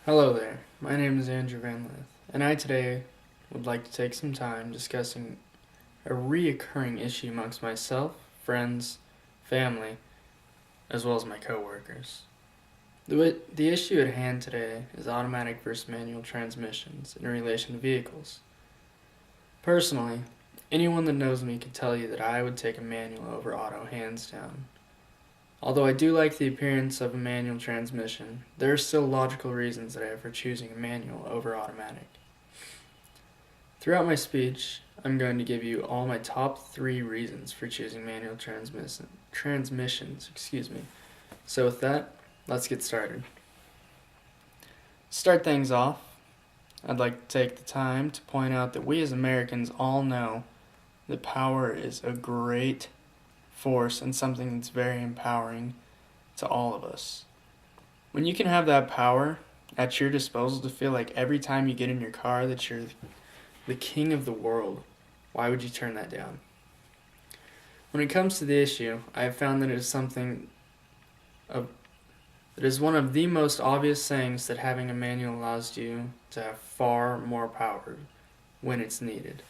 Hello there, my name is Andrew Van Lith, and I today would like to take some time discussing a reoccurring issue amongst myself, friends, family, as well as my coworkers. The issue at hand today is automatic versus manual transmissions in relation to vehicles. Personally, anyone that knows me could tell you that I would take a manual over auto hands down. Although I do like the appearance of a manual transmission, there are still logical reasons that I have for choosing a manual over automatic. Throughout my speech, I'm going to give you all my top 3 reasons for choosing manual transmissions. So with that, let's get started. To start things off, I'd like to take the time to point out that we as Americans all know that power is a great force and something that's very empowering to all of us. When you can have that power at your disposal to feel like every time you get in your car that you're the king of the world, why would you turn that down? When it comes to the issue, I have found that it is one of the most obvious things that having a manual allows you to have far more power when it's needed.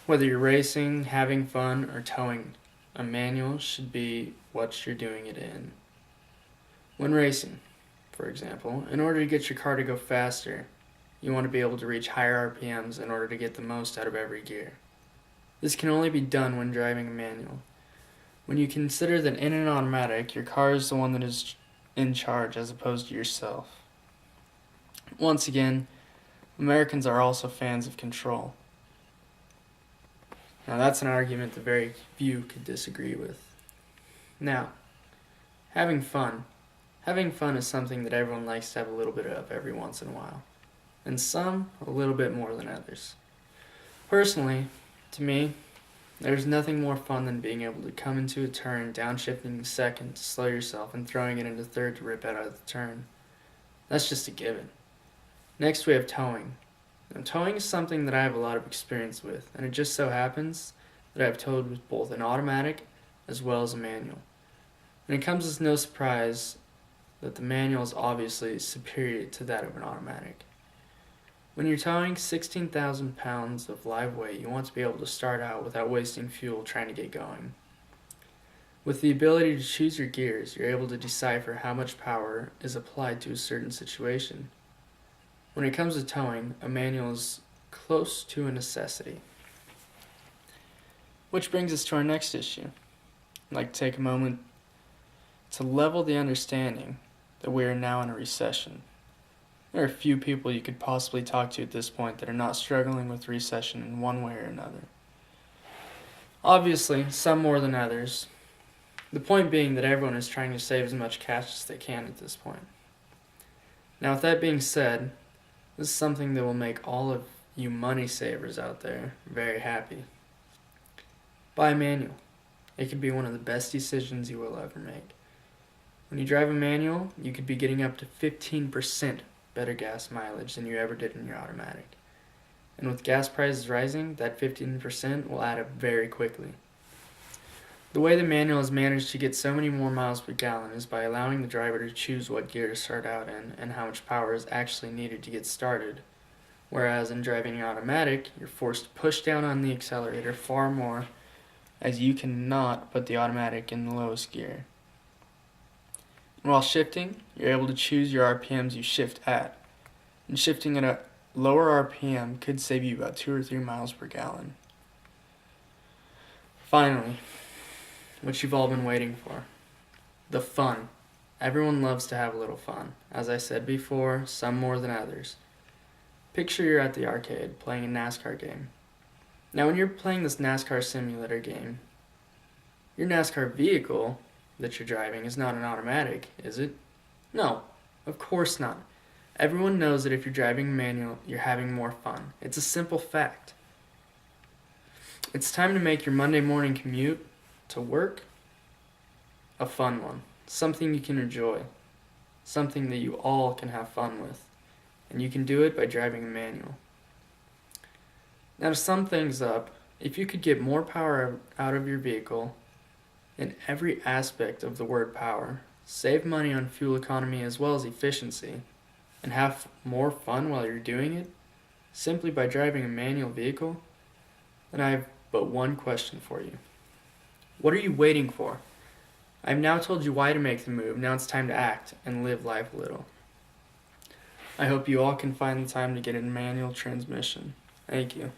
Whether you're racing, having fun, or towing, a manual should be what you're doing it in. When racing, for example, in order to get your car to go faster, you want to be able to reach higher RPMs in order to get the most out of every gear. This can only be done when driving a manual. When you consider that in an automatic, your car is the one that is in charge as opposed to yourself. Once again, Americans are also fans of control. Now that's an argument that very few could disagree with. Now, having fun. Having fun is something that everyone likes to have a little bit of every once in a while, and some a little bit more than others. Personally, to me, there's nothing more fun than being able to come into a turn, downshifting second to slow yourself and throwing it into third to rip out of the turn. That's just a given. Next we have towing. Now, towing is something that I have a lot of experience with, and it just so happens that I've towed with both an automatic as well as a manual. And it comes as no surprise that the manual is obviously superior to that of an automatic. When you're towing 16,000 pounds of live weight, you want to be able to start out without wasting fuel trying to get going. With the ability to choose your gears, you're able to decipher how much power is applied to a certain situation. When it comes to towing, a manual is close to a necessity. Which brings us to our next issue. I'd like to take a moment to level the understanding that we are now in a recession. There are few people you could possibly talk to at this point that are not struggling with recession in one way or another. Obviously, some more than others. The point being that everyone is trying to save as much cash as they can at this point. Now, with that being said, this is something that will make all of you money savers out there very happy. Buy a manual. It could be one of the best decisions you will ever make. When you drive a manual, you could be getting up to 15% better gas mileage than you ever did in your automatic. And with gas prices rising, that 15% will add up very quickly. The way the manual has managed to get so many more miles per gallon is by allowing the driver to choose what gear to start out in and how much power is actually needed to get started. Whereas in driving an automatic, you're forced to push down on the accelerator far more, as you cannot put the automatic in the lowest gear. And while shifting, you're able to choose your RPMs you shift at. And shifting at a lower RPM could save you about 2 or 3 miles per gallon. Finally, what you've all been waiting for. The fun. Everyone loves to have a little fun. As I said before, some more than others. Picture you're at the arcade playing a NASCAR game. Now when you're playing this NASCAR simulator game, your NASCAR vehicle that you're driving is not an automatic, is it? No, of course not. Everyone knows that if you're driving a manual, you're having more fun. It's a simple fact. It's time to make your Monday morning commute to work a fun one. Something you can enjoy. Something that you all can have fun with. And you can do it by driving a manual. Now to sum things up, if you could get more power out of your vehicle in every aspect of the word power, save money on fuel economy as well as efficiency, and have more fun while you're doing it simply by driving a manual vehicle, then I have but one question for you. What are you waiting for? I've now told you why to make the move. Now it's time to act and live life a little. I hope you all can find the time to get a manual transmission. Thank you.